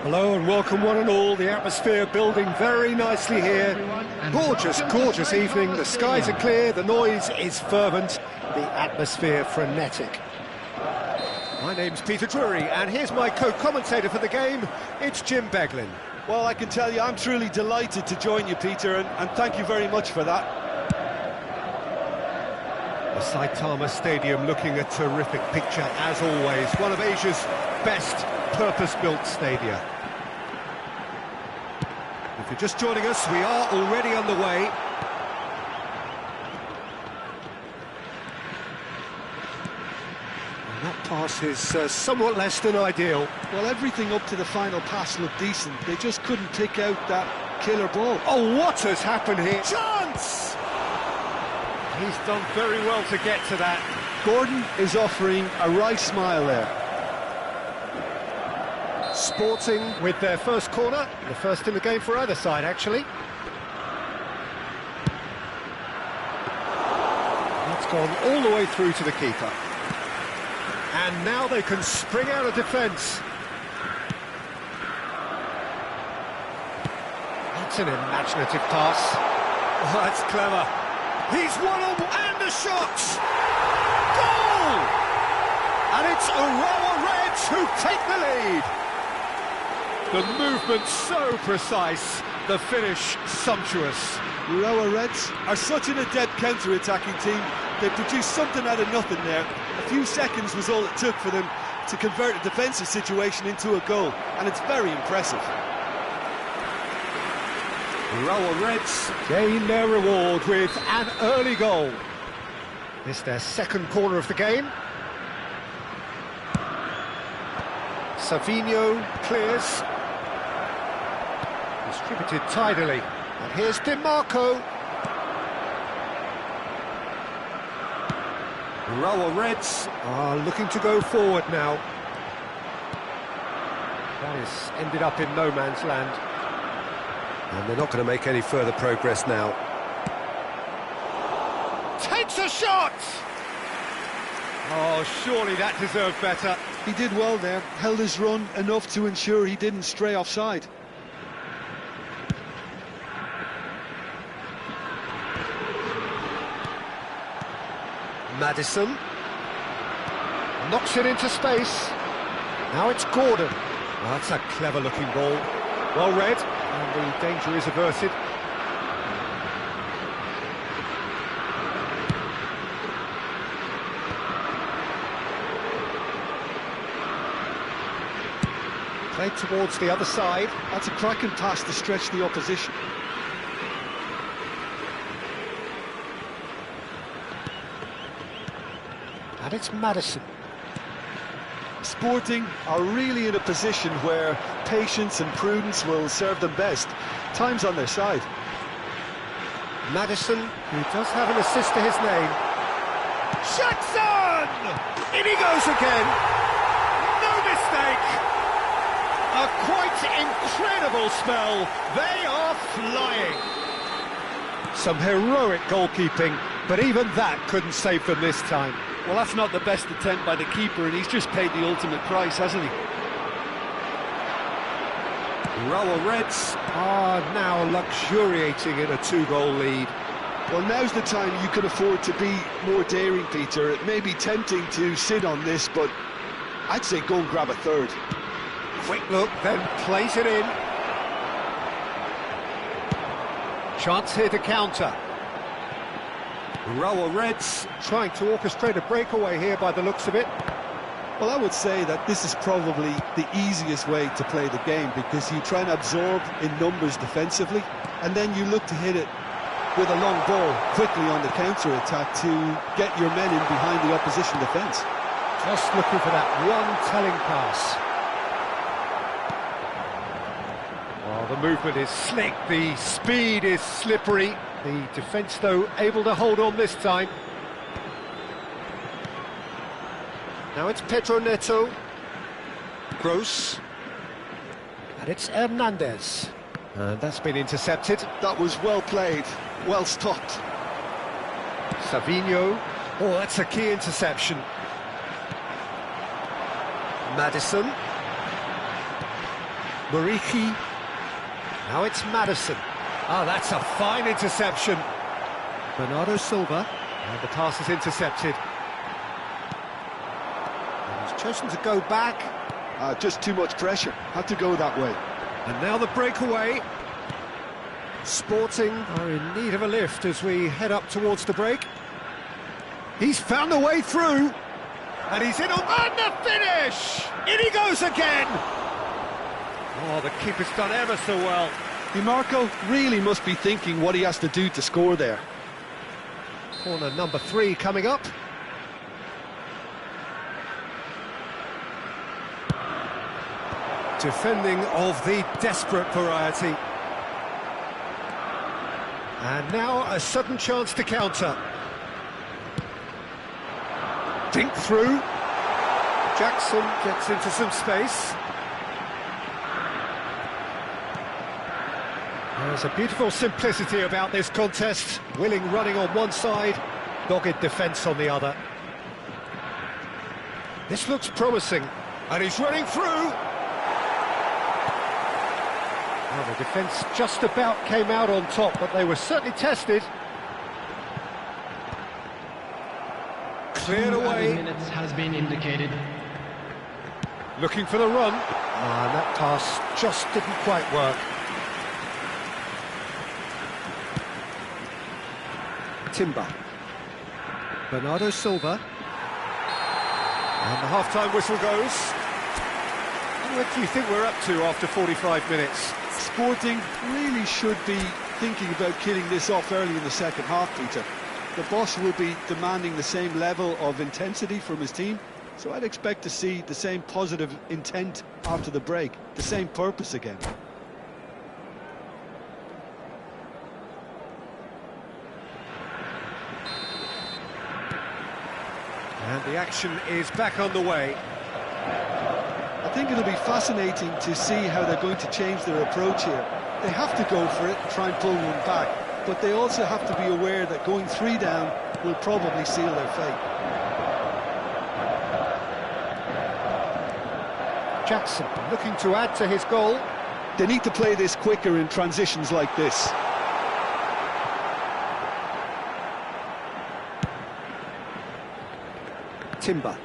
Hello and welcome one and all. The atmosphere building very nicely here. Gorgeous, gorgeous evening. The skies are clear, the noise is fervent, the atmosphere frenetic. My name's Peter Drury and here's my co-commentator for the game. It's Jim Beglin. Well, I can tell you I'm truly delighted to join you, Peter, and thank you very much for that. The Saitama Stadium looking a terrific picture as always. One of Asia's best purpose-built stadia. If you're just joining us, we are already underway. And that pass is somewhat less than ideal. Well, everything up to the final pass looked decent. They just couldn't pick out that killer ball. Oh, what has happened here? Chance! He's done very well to get to that. Gordon is offering a right smile there. Sporting with their first corner, the first in the game for either side, actually. That's gone all the way through to the keeper. And now they can spring out of defence. That's an imaginative pass. Oh, that's clever. He's one on and a shot! Goal! And it's Urawa Reds who take the lead. The movement so precise, the finish sumptuous. Urawa Reds are such an adept counter-attacking team. They produced something out of nothing there. A few seconds was all it took for them to convert a defensive situation into a goal, and it's very impressive. Urawa Reds gain their reward with an early goal. This their second corner of the game. Savinho clears. Distributed tidily. And here's Dimarco. Urawa Reds are looking to go forward now. That has ended up in no man's land. And they're not going to make any further progress now. Takes a shot! Oh, surely that deserved better. He did well there, held his run enough to ensure he didn't stray offside. Maddison knocks it into space. Now it's Gordon. Well, that's a clever looking ball. Well read, and the danger is averted. Played towards the other side. That's a cracking pass to stretch the opposition. And it's Maddison. Sporting are really in a position where patience and prudence will serve them best. Time's on their side. Maddison, who does have an assist to his name. Jackson! In he goes again. No mistake. A quite incredible spell. They are flying. Some heroic goalkeeping, but even that couldn't save them this time. Well, that's not the best attempt by the keeper, and he's just paid the ultimate price, hasn't he? Urawa Reds are now luxuriating in a two-goal lead. Well, now's the time you can afford to be more daring, Peter. It may be tempting to sit on this, but I'd say go and grab a third. Quick look, then plays it in. Chance here to counter. Urawa Reds trying to orchestrate a breakaway here by the looks of it. Well, I would say that this is probably the easiest way to play the game, because you try and absorb in numbers defensively, and then you look to hit it with a long ball quickly on the counter-attack to get your men in behind the opposition defence. Just looking for that one telling pass. Well, the movement is slick, the speed is slippery. The defence, though, able to hold on this time. Now it's Pedro Neto. Gross. And it's Hernandez. And that's been intercepted. That was well played, well stopped. Savinho. Oh, that's a key interception. Maddison. Muriqi. Now it's Maddison. Ah, that's a fine interception. Bernardo Silva. And the pass is intercepted. And he's chosen to go back. Just too much pressure. Had to go that way. And now the breakaway. Sporting are in need of a lift as we head up towards the break. He's found a way through. And he's in on the finish! In he goes again! Oh, the keeper's done ever so well. Di Marco really must be thinking what he has to do to score there. Corner number 3 coming up. Defending of the desperate variety. And now a sudden chance to counter. Dink through. Jackson gets into some space. There's a beautiful simplicity about this contest. Willing running on one side, dogged defence on the other. This looks promising, and he's running through. Well, the defence just about came out on top, but they were certainly tested. Cleared away. Minutes has been indicated. Looking for the run. And that pass just didn't quite work. Timber. Bernardo Silva. And the half-time whistle goes. What do you think we're up to after 45 minutes? Sporting really should be thinking about killing this off early in the second half, Peter. The boss will be demanding the same level of intensity from his team, so I'd expect to see the same positive intent after the break, the same purpose again. And the action is back on the way. I think it'll be fascinating to see how they're going to change their approach here. They have to go for it and try and pull one back, but they also have to be aware that going 3 down will probably seal their fate. Jackson looking to add to his goal. They need to play this quicker in transitions like this. Timber.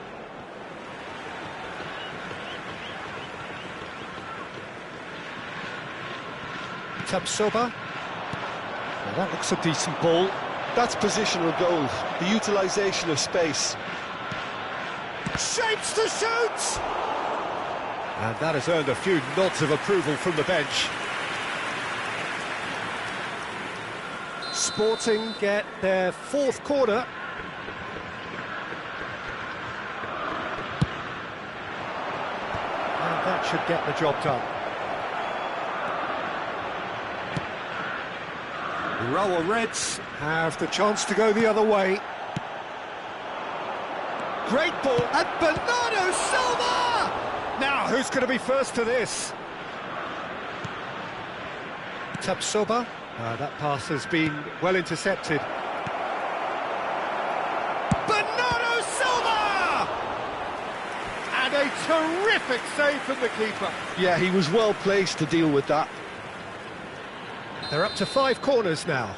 Tapsoba. Well, that looks a decent ball. That's positional goals, the utilisation of space. Shapes to shoot! And that has earned a few nods of approval from the bench. Sporting get their 4th corner. And that should get the job done. The Urawa Reds have the chance to go the other way. Great ball, and Bernardo Silva! Now, who's going to be first to this? Tapsoba. That pass has been well intercepted. Bernardo Silva! And a terrific save from the keeper. Yeah, he was well placed to deal with that. They're up to 5 corners now.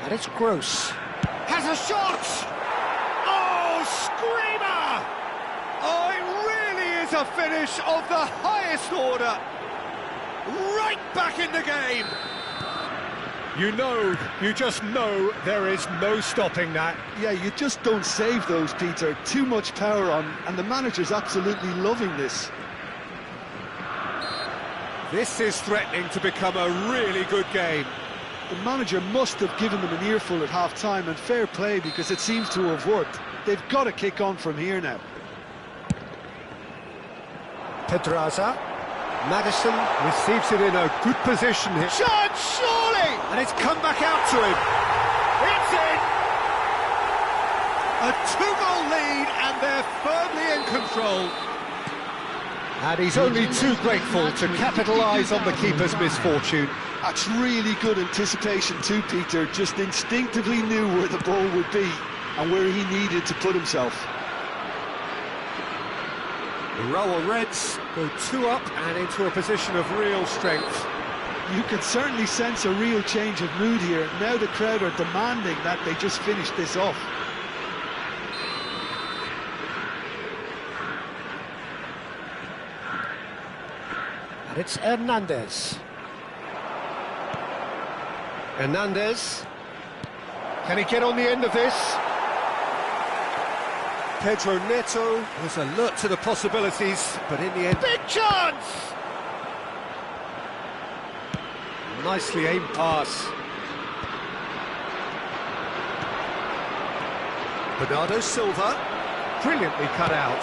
And it's Gross. Has a shot! Oh, screamer! Oh, it really is a finish of the highest order. Right back in the game. You just know there is no stopping that. Yeah, you just don't save those, Peter. Too much power on, and the manager's absolutely loving this. This is threatening to become a really good game. The manager must have given them an earful at half-time, and fair play, because it seems to have worked. They've got to kick on from here now. Pedraza. Maddison receives it in a good position here. Shot, surely! And it's come back out to him. It's in! A 2-goal lead, and they're firmly in control. And he's only too grateful to capitalise on the keeper's misfortune. That's really good anticipation too, Peter. Just instinctively knew where the ball would be and where he needed to put himself. The Urawa Reds go 2 up and into a position of real strength. You can certainly sense a real change of mood here. Now the crowd are demanding that they just finish this off. And it's Hernandez. Hernandez. Can he get on the end of this? Pedro Neto was alert to the possibilities, but in the end... Big chance! Nicely aimed pass. Bernardo Silva. Brilliantly cut out.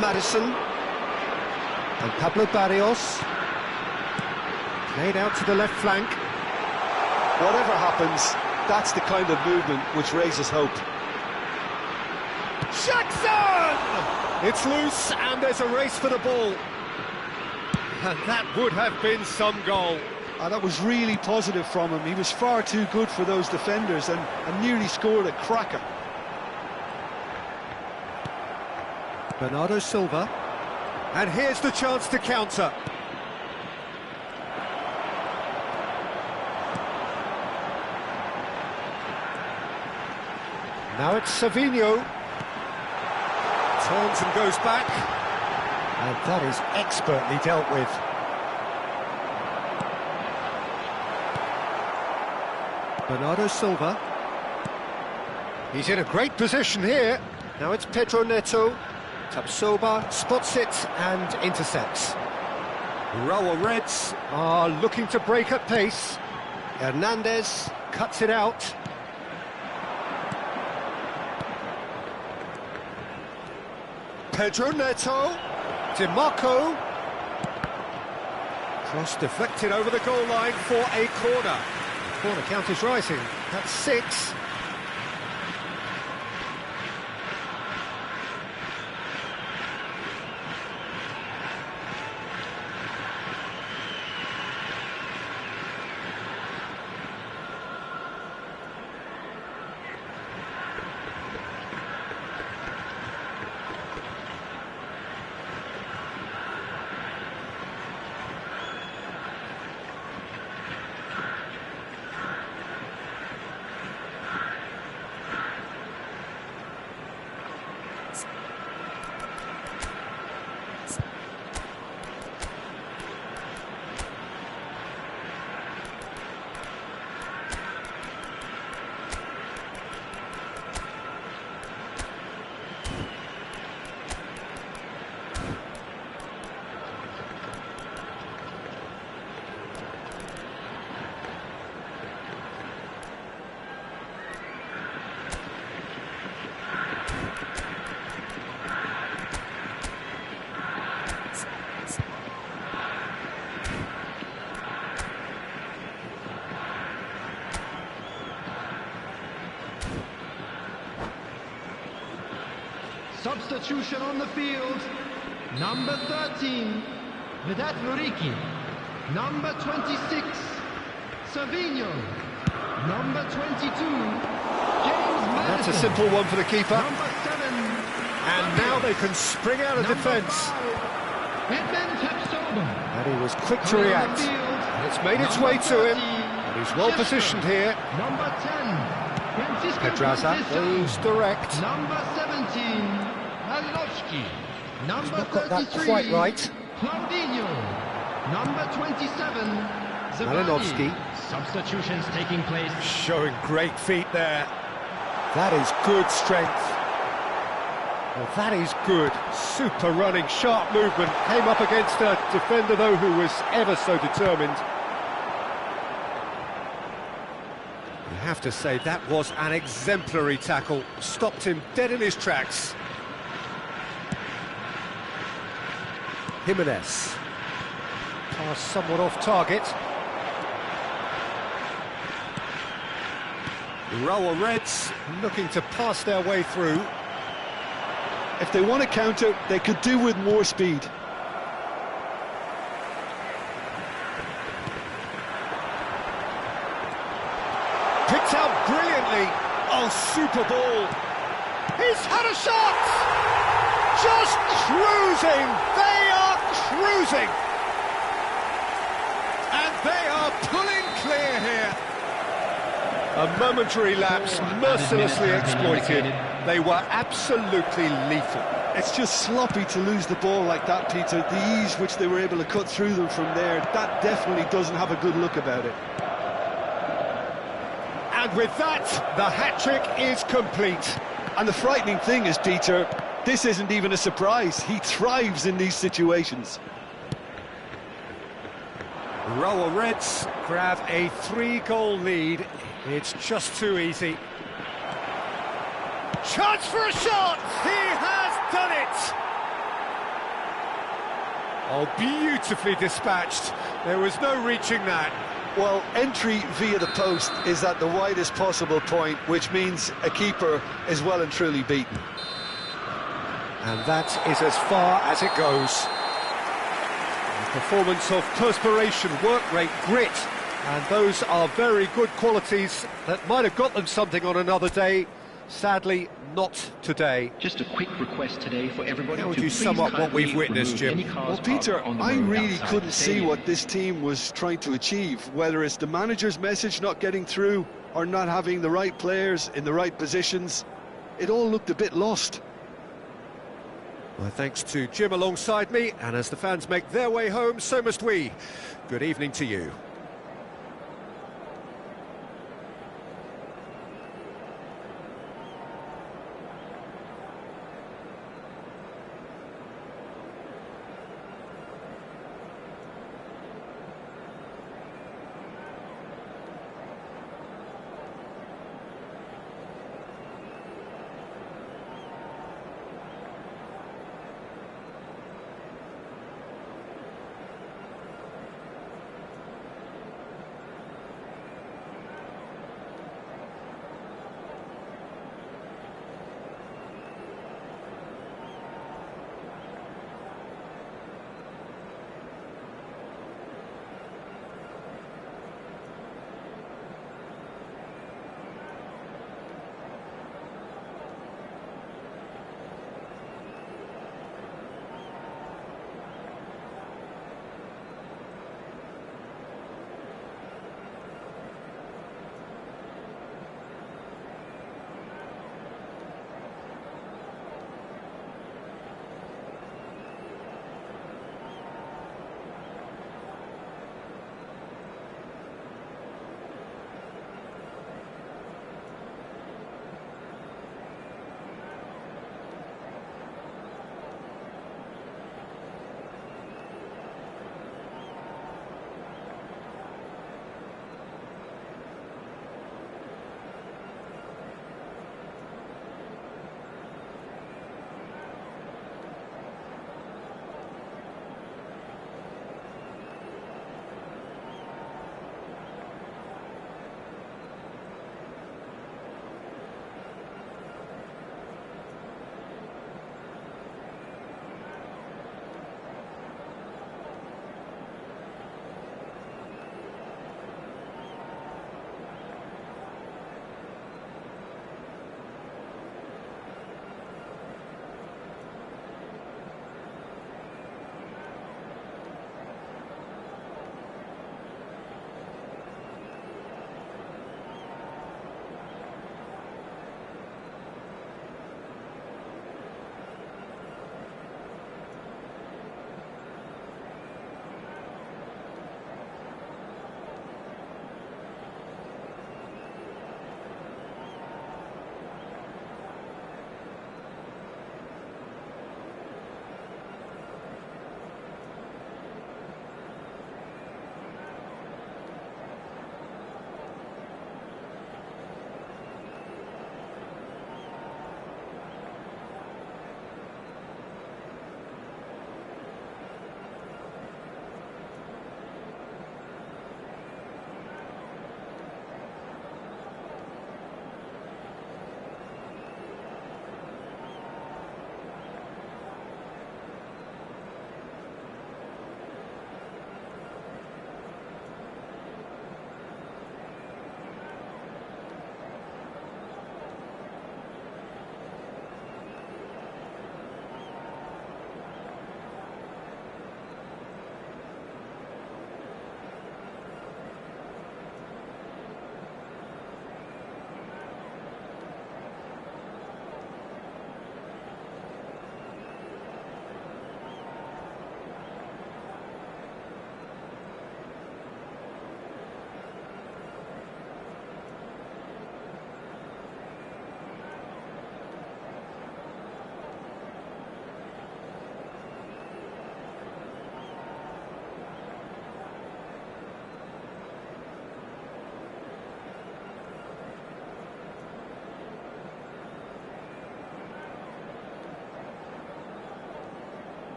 Madison. And Pablo Barrios. Played out to the left flank. Whatever happens, that's the kind of movement which raises hope. Jackson! It's loose and there's a race for the ball. And that would have been some goal. That was really positive from him. He was far too good for those defenders and nearly scored a cracker. Bernardo Silva. And here's the chance to counter. Now it's Savinho. Turns and goes back. And that is expertly dealt with. Bernardo Silva. He's in a great position here. Now it's Pedro Neto. Tapsoba spots it and intercepts. Urawa Reds are looking to break at pace. Hernandez cuts it out. Pedro Neto. DiMarco. Cross deflected over the goal line for a corner. Corner count is rising. That's 6. Substitution on the field. Number 13, Vedat Muriqi. Number 26, Savinho. Number 22, James Madison. That's a simple one for the keeper. Number 7, And now they can spring out of defence. Edmund Tapsoba. And he was quick to react. And it's made its way to him. And he's well positioned here. Number 10, Francisco Pedraza Francisco. goes direct. Number 17, Malinovsky. Number Not got that 33, quite right. Claudinho. Number 27, Zavani. Malinovsky. Substitutions taking place. Showing great feet there. That is good strength. Well, that is good. Super running, sharp movement. Came up against a defender, though, who was ever so determined. You have to say that was an exemplary tackle. Stopped him dead in his tracks. Jimenez. Pass somewhat off target. Urawa Reds looking to pass their way through. If they want to counter, they could do with more speed. Oh, super ball. He's had a shot! Just cruising! They are cruising! And they are pulling clear here. A momentary lapse, mercilessly exploited. They were absolutely lethal. It's just sloppy to lose the ball like that, Peter. The ease which they were able to cut through them from there, that definitely doesn't have a good look about it. And with that, the hat-trick is complete. And the frightening thing is, Peter, this isn't even a surprise. He thrives in these situations. Urawa Reds grab a 3-goal lead. It's just too easy. Chance for a shot! He has done it! Oh, beautifully dispatched. There was no reaching that. Well, entry via the post is at the widest possible point, which means a keeper is well and truly beaten. And that is as far as it goes. A performance of perspiration, work rate, grit, and those are very good qualities that might have got them something on another day. Sadly, not today. Just a quick request today for everybody. How would you sum up what we've witnessed, Jim? Well, Peter, I really couldn't see what this team was trying to achieve, whether it's the manager's message not getting through or not having the right players in the right positions. It all looked a bit lost. Well, thanks to Jim alongside me, and as the fans make their way home, so must we. Good evening to you.